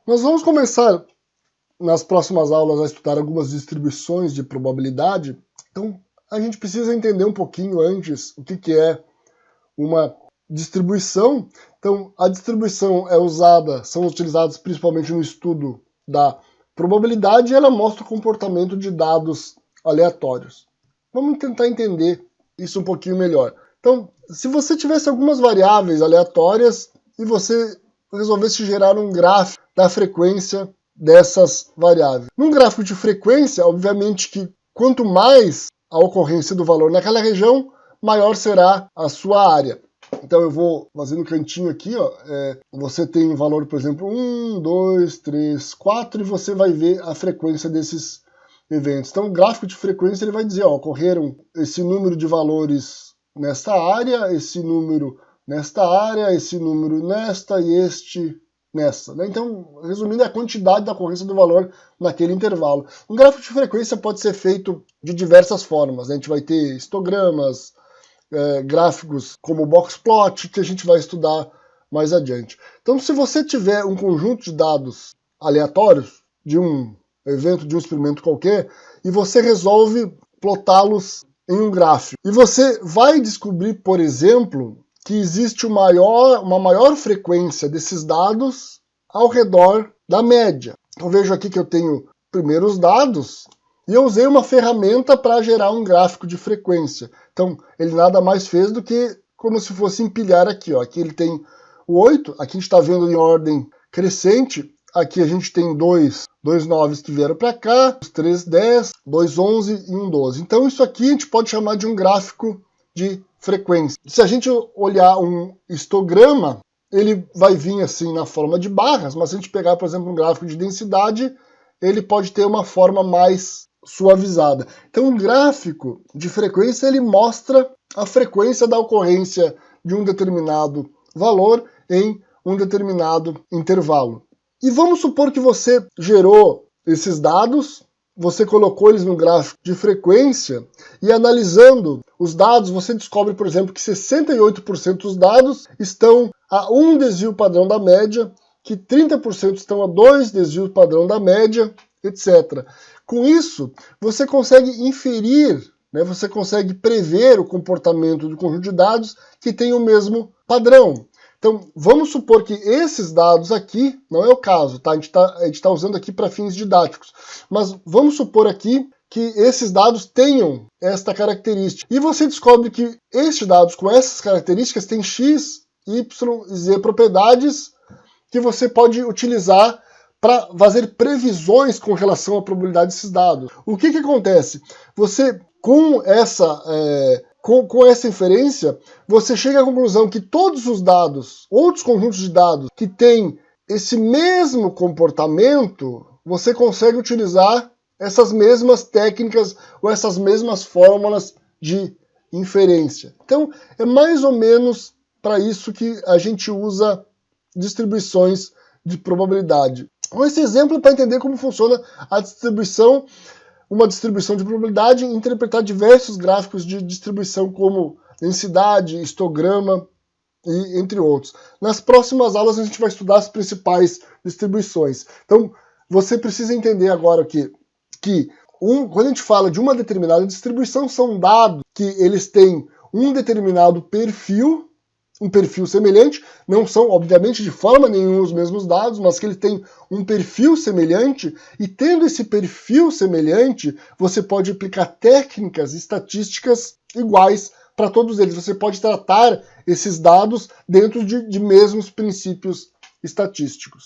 Nós vamos começar nas próximas aulas a estudar algumas distribuições de probabilidade. Então, a gente precisa entender um pouquinho antes o que é uma distribuição. Então, a distribuição são utilizadas principalmente no estudo da probabilidade e ela mostra o comportamento de dados aleatórios. Vamos tentar entender isso um pouquinho melhor. Então, se você tivesse algumas variáveis aleatórias e você resolvesse gerar um gráfico da frequência dessas variáveis. Num gráfico de frequência, obviamente que quanto mais a ocorrência do valor naquela região, maior será a sua área. Então eu vou fazer no cantinho aqui, ó, você tem um valor, por exemplo, 1, 2, 3, 4, e você vai ver a frequência desses eventos. Então o gráfico de frequência ele vai dizer, ó, ocorreram esse número de valores nesta área, esse número nesta área, esse número nesta e este nessa. Né? Então, resumindo, é a quantidade da ocorrência do valor naquele intervalo. Um gráfico de frequência pode ser feito de diversas formas. Né? A gente vai ter histogramas, gráficos como box plot, que a gente vai estudar mais adiante. Então, se você tiver um conjunto de dados aleatórios de um evento, de um experimento qualquer, e você resolve plotá-los em um gráfico, e você vai descobrir, por exemplo, que existe uma maior frequência desses dados ao redor da média. Então vejo aqui que eu tenho primeiro os dados e eu usei uma ferramenta para gerar um gráfico de frequência. Então ele nada mais fez do que como se fosse empilhar aqui. Ó. Aqui ele tem o 8, aqui a gente está vendo em ordem crescente, aqui a gente tem dois 9 que vieram para cá, 3 10, 2 11 e 1 12. Então isso aqui a gente pode chamar de um gráfico de frequência. Se a gente olhar um histograma, ele vai vir assim na forma de barras, mas se a gente pegar, por exemplo, um gráfico de densidade, ele pode ter uma forma mais suavizada. Então, um gráfico de frequência, ele mostra a frequência da ocorrência de um determinado valor em um determinado intervalo. E vamos supor que você gerou esses dados, você colocou eles no gráfico de frequência e analisando os dados, você descobre, por exemplo, que 68% dos dados estão a 1 desvio padrão da média, que 30% estão a 2 desvios padrão da média, etc. Com isso, você consegue inferir, né, você consegue prever o comportamento do conjunto de dados que tem o mesmo padrão. Então, vamos supor que esses dados aqui, não é o caso, tá? A gente tá usando aqui para fins didáticos, mas vamos supor aqui que esses dados tenham esta característica. E você descobre que estes dados com essas características têm x, y e z propriedades que você pode utilizar para fazer previsões com relação à probabilidade desses dados. O que acontece? Você, com essa inferência, você chega à conclusão que todos os dados, outros conjuntos de dados que têm esse mesmo comportamento, você consegue utilizar essas mesmas técnicas ou essas mesmas fórmulas de inferência. Então, é mais ou menos para isso que a gente usa distribuições de probabilidade. Então, esse exemplo é para entender como funciona a distribuição, uma distribuição de probabilidade, e interpretar diversos gráficos de distribuição como densidade, histograma e entre outros. Nas próximas aulas a gente vai estudar as principais distribuições. Então você precisa entender agora que quando a gente fala de uma determinada distribuição, são dados que eles têm um determinado perfil, um perfil semelhante, não são, obviamente, de forma nenhuma os mesmos dados, mas que ele tem um perfil semelhante, e tendo esse perfil semelhante, você pode aplicar técnicas estatísticas iguais para todos eles. Você pode tratar esses dados dentro de mesmos princípios estatísticos.